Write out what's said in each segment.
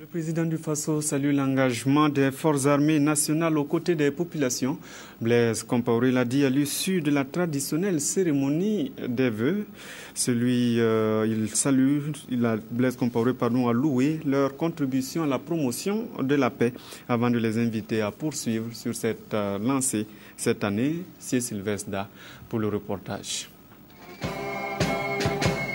Le président du Faso salue l'engagement des forces armées nationales aux côtés des populations. Blaise Compaoré l'a dit à l'issue de la traditionnelle cérémonie des vœux. Blaise Compaoré a loué leur contribution à la promotion de la paix avant de les inviter à poursuivre sur cette lancée cette année. C'est Sylvestre Da pour le reportage.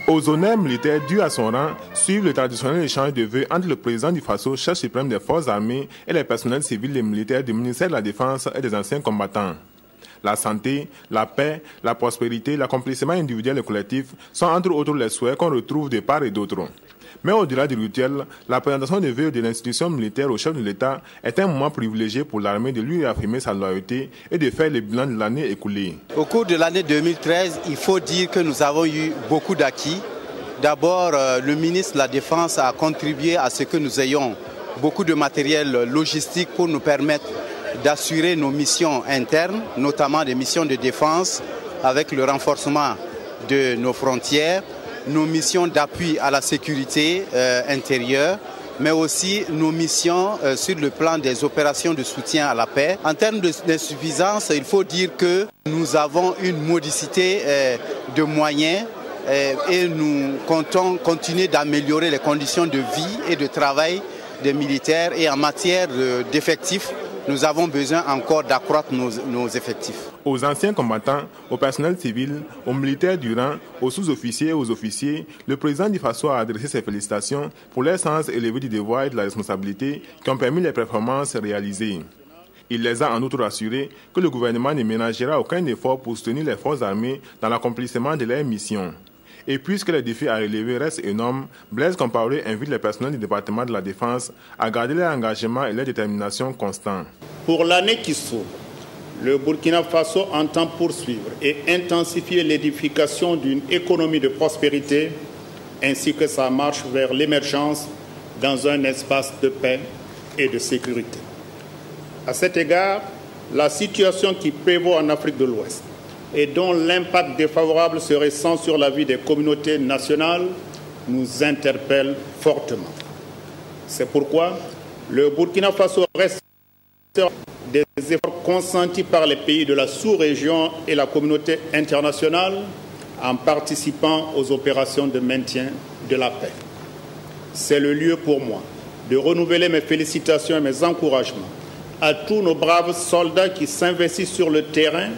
Aux honneurs militaires dus à son rang, suivent le traditionnel échange de vœux entre le président du Faso, chef suprême des forces armées, et les personnels civils et militaires du ministère de la Défense et des anciens combattants. La santé, la paix, la prospérité, l'accomplissement individuel et collectif sont entre autres les souhaits qu'on retrouve de part et d'autre. Mais au-delà du rituel, la présentation des vœux de l'institution militaire au chef de l'État est un moment privilégié pour l'armée de lui réaffirmer sa loyauté et de faire le bilan de l'année écoulée. Au cours de l'année 2013, il faut dire que nous avons eu beaucoup d'acquis. D'abord, le ministre de la Défense a contribué à ce que nous ayons beaucoup de matériel logistique pour nous permettre d'assurer nos missions internes, notamment des missions de défense avec le renforcement de nos frontières, nos missions d'appui à la sécurité intérieure, mais aussi nos missions sur le plan des opérations de soutien à la paix. En termes d'insuffisance, il faut dire que nous avons une modicité de moyens et nous comptons continuer d'améliorer les conditions de vie et de travail des militaires. Et en matière d'effectifs, nous avons besoin encore d'accroître nos effectifs. Aux anciens combattants, au personnel civil, aux militaires du rang, aux sous-officiers et aux officiers, le président du Faso a adressé ses félicitations pour leur sens élevé du devoir et de la responsabilité qui ont permis les performances réalisées. Il les a en outre rassurés que le gouvernement ne ménagera aucun effort pour soutenir les forces armées dans l'accomplissement de leurs missions. Et puisque les défis à relever restent énormes, Blaise Compaoré invite les personnels du département de la Défense à garder leur engagement et leur détermination constants. Pour l'année qui s'ouvre, le Burkina Faso entend poursuivre et intensifier l'édification d'une économie de prospérité ainsi que sa marche vers l'émergence dans un espace de paix et de sécurité. À cet égard, la situation qui prévaut en Afrique de l'Ouest et dont l'impact défavorable se ressent sur la vie des communautés nationales nous interpelle fortement. C'est pourquoi le Burkina Faso reste des efforts consentis par les pays de la sous-région et la communauté internationale en participant aux opérations de maintien de la paix. C'est le lieu pour moi de renouveler mes félicitations et mes encouragements à tous nos braves soldats qui s'investissent sur le terrain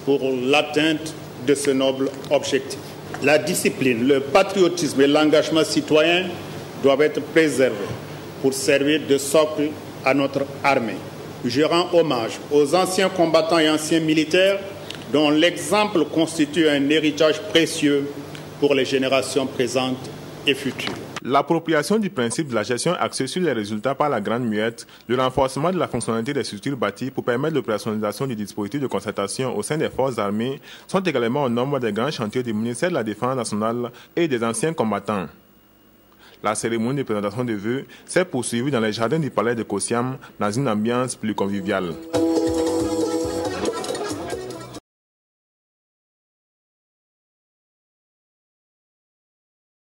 pour l'atteinte de ce noble objectif. La discipline, le patriotisme et l'engagement citoyen doivent être préservés pour servir de socle à notre armée. Je rends hommage aux anciens combattants et anciens militaires dont l'exemple constitue un héritage précieux pour les générations présentes et futures. L'appropriation du principe de la gestion axée sur les résultats par la Grande Muette, le renforcement de la fonctionnalité des structures bâties pour permettre l'opérationnalisation du dispositif de concertation au sein des forces armées sont également au nombre des grands chantiers du ministère de la Défense nationale et des anciens combattants. La cérémonie de présentation des vœux s'est poursuivie dans les jardins du palais de Kosiam dans une ambiance plus conviviale.